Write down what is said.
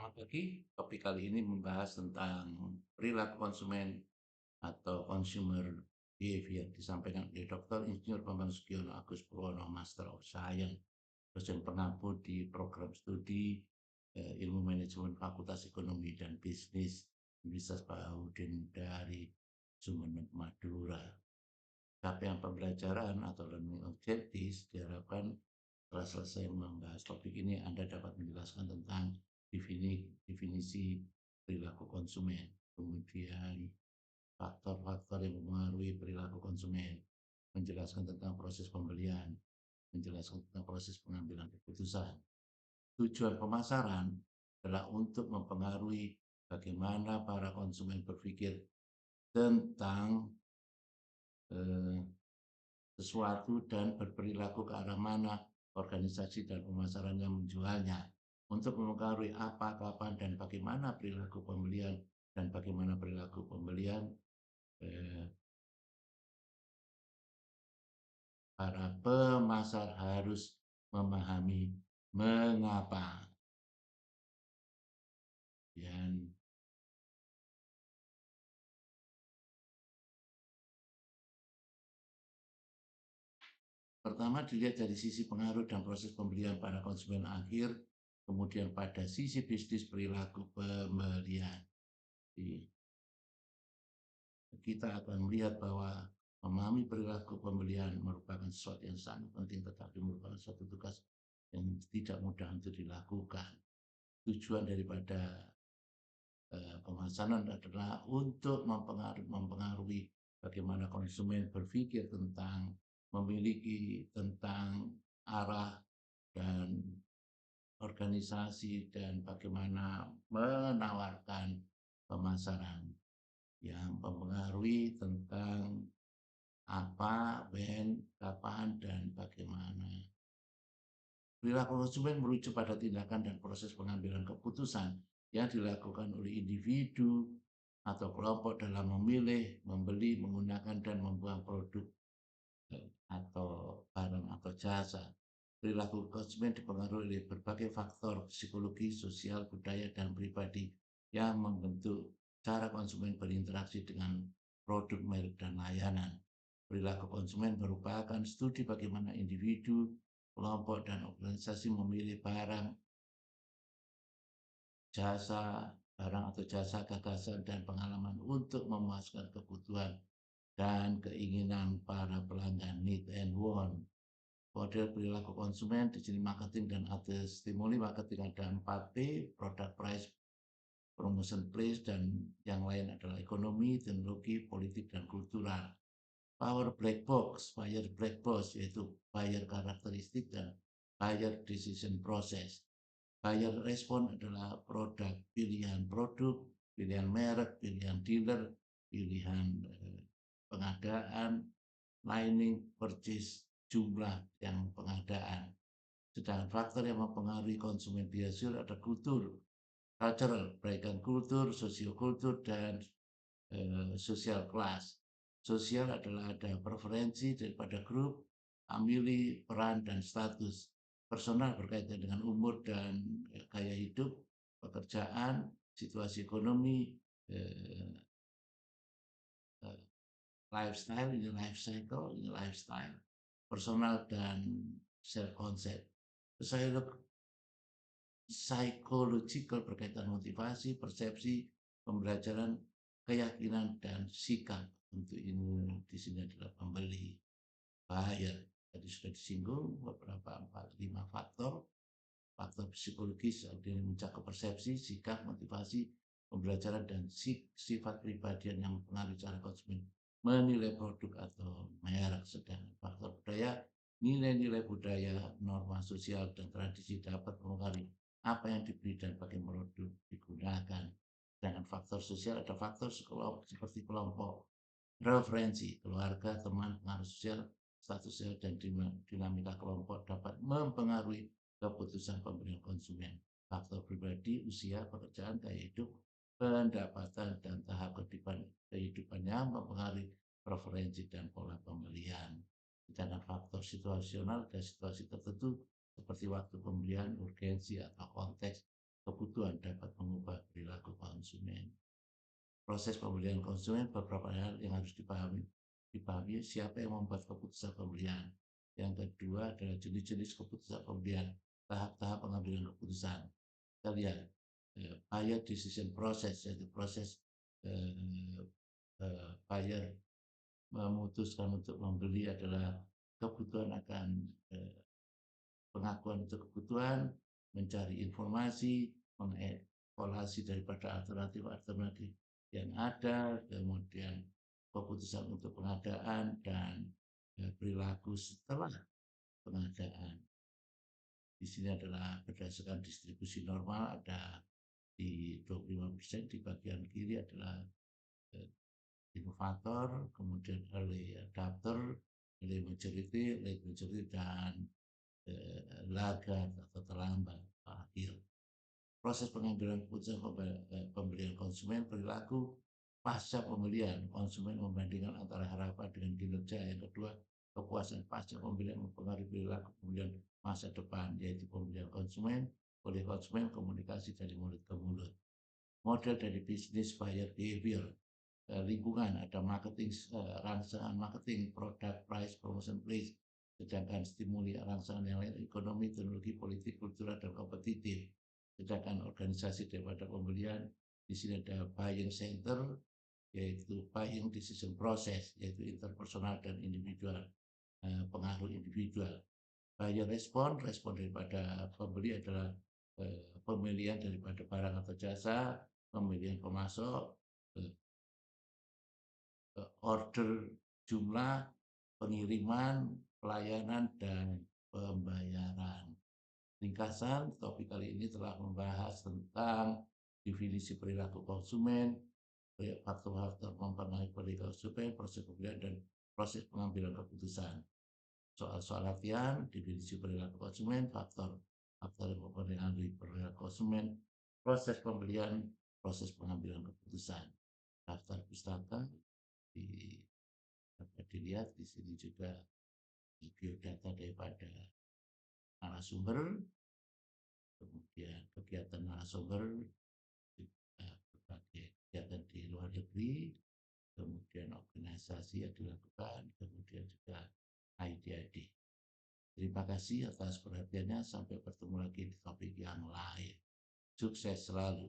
Selamat pagi. Topik kali ini membahas tentang perilaku konsumen atau consumer behavior disampaikan oleh Dr. Insinyur Bambang Sugiono Agus Purwono, Master of Science, dosen pengampu di program studi Ilmu Manajemen Fakultas Ekonomi dan Bisnis Universitas Bahaudin dari Sumeneb, Madura. Capaian pembelajaran atau learning objectives diharapkan setelah selesai membahas topik ini, Anda dapat menjelaskan tentang definisi perilaku konsumen, kemudian faktor-faktor yang mempengaruhi perilaku konsumen, menjelaskan tentang proses pembelian, menjelaskan tentang proses pengambilan keputusan. Tujuan pemasaran adalah untuk mempengaruhi bagaimana para konsumen berpikir tentang sesuatu dan berperilaku ke arah mana organisasi dan pemasaran yang menjualnya, untuk mempengaruhi apa, kapan, dan bagaimana perilaku pembelian dan bagaimana perilaku pembelian. Para pemasar harus memahami mengapa. Dan pertama dilihat dari sisi pengaruh dan proses pembelian pada konsumen akhir, kemudian pada sisi bisnis perilaku pembelian. Kita akan melihat bahwa memahami perilaku pembelian merupakan sesuatu yang sangat penting, tetapi merupakan suatu tugas yang tidak mudah untuk dilakukan. Tujuan daripada pemasaran adalah untuk mempengaruhi bagaimana konsumen berpikir tentang, memiliki tentang arah dan organisasi dan bagaimana menawarkan pemasaran yang mempengaruhi tentang apa, when, kapan, dan bagaimana. Perilaku konsumen merujuk pada tindakan dan proses pengambilan keputusan yang dilakukan oleh individu atau kelompok dalam memilih, membeli, menggunakan, dan membuang produk atau barang atau jasa. Perilaku konsumen dipengaruhi oleh berbagai faktor psikologi, sosial, budaya, dan pribadi yang membentuk cara konsumen berinteraksi dengan produk, merek, dan layanan. Perilaku konsumen merupakan studi bagaimana individu, kelompok, dan organisasi memilih barang, atau jasa, gagasan, dan pengalaman untuk memuaskan kebutuhan dan keinginan para pelanggan, need and want. Model perilaku konsumen di sini marketing dan other stimuli. Marketing ada 4P, product, price, promotion, place, dan yang lain adalah ekonomi, teknologi, politik, dan kultural. Power black box, buyer black box, yaitu buyer karakteristik dan buyer decision process. Buyer respon adalah produk, pilihan produk, pilihan merek, pilihan dealer, pilihan pengadaan, lining, purchase, jumlah yang pengadaan. Sedangkan faktor yang mempengaruhi konsumen behavior ada kultur, cultural, baik kultur, sosiokultur, dan social class. Sosial adalah ada preferensi daripada grup, famili, peran, dan status. Personal berkaitan dengan umur dan gaya hidup, pekerjaan, situasi ekonomi, lifestyle, ini life cycle, ini lifestyle. Personal dan self concept. Psychological berkaitan motivasi, persepsi, pembelajaran, keyakinan, dan sikap. Untuk ini di sini adalah pembeli, buyer. Tadi sudah disinggung beberapa 4-5 faktor. Faktor psikologis yang mencakup persepsi, sikap, motivasi, pembelajaran, dan sifat pribadian yang mempengaruhi cara konsumen menilai produk atau merek. Sedangkan faktor budaya, nilai-nilai budaya, norma sosial, dan tradisi dapat mempengaruhi apa yang dibeli dan bagaimana produk digunakan. Sedangkan faktor sosial ada faktor seperti kelompok, referensi, keluarga, teman, pengaruh sosial, status sosial, dan dinamika kelompok dapat mempengaruhi keputusan pembelian konsumen. Faktor pribadi, usia, pekerjaan, gaya hidup, pendapatan, dan tahap kehidupannya mempengaruhi preferensi dan pola pembelian. Sedangkan faktor situasional dan situasi tertentu seperti waktu pembelian, urgensi, atau konteks kebutuhan dapat mengubah perilaku konsumen. Proses pembelian konsumen beberapa hal yang harus dipahami siapa yang membuat keputusan pembelian. Yang kedua adalah jenis-jenis keputusan pembelian, tahap-tahap pengambilan keputusan. Kita lihat buyer decision process, yaitu proses buyer memutuskan untuk membeli adalah kebutuhan akan pengakuan untuk kebutuhan, mencari informasi, mengevaluasi daripada alternatif-alternatif yang ada, kemudian keputusan untuk pengadaan dan perilaku setelah pengadaan. Di sini adalah berdasarkan distribusi normal, ada di 25%, di bagian kiri adalah inovator, kemudian early adapter, early majority, late majority, dan laggard atau terlambat akhir. Proses pengambilan keputusan pembelian konsumen, perilaku pasca pembelian, konsumen membandingkan antara harapan dengan kinerja. Yang kedua, kepuasan pasca pembelian mempengaruhi perilaku pembelian masa depan, yaitu pembelian konsumen oleh konsumen, komunikasi dari mulut ke mulut. Model dari bisnis buyer behavior, lingkungan, ada marketing, rangsangan marketing, produk, price, promotion, place. Sedangkan stimuli rangsangan yang lain, ekonomi, teknologi, politik, kultural, dan kompetitif. Sedangkan organisasi daripada pembelian, di sini ada buying center, yaitu buying decision process, yaitu interpersonal dan individual, pengaruh individual. Buyer respon daripada pembeli adalah pemilihan daripada barang atau jasa, pemilihan pemasok, order jumlah, pengiriman, pelayanan, dan pembayaran. Ringkasan, topik kali ini telah membahas tentang definisi perilaku konsumen, faktor-faktor mempengaruhi perilaku konsumen, proses pembelian, dan proses pengambilan keputusan. Soal-soal latihan, definisi perilaku konsumen, faktor yang mempengaruhi perilaku konsumen, proses pembelian, proses pengambilan keputusan. Daftar pustaka dapat dilihat di sini juga biodata daripada narasumber, kemudian kegiatan narasumber, berbagai kegiatan di luar negeri, kemudian organisasi yang dilakukan, kemudian juga ID. Terima kasih atas perhatiannya, sampai bertemu lagi di topik yang lain. Sukses selalu.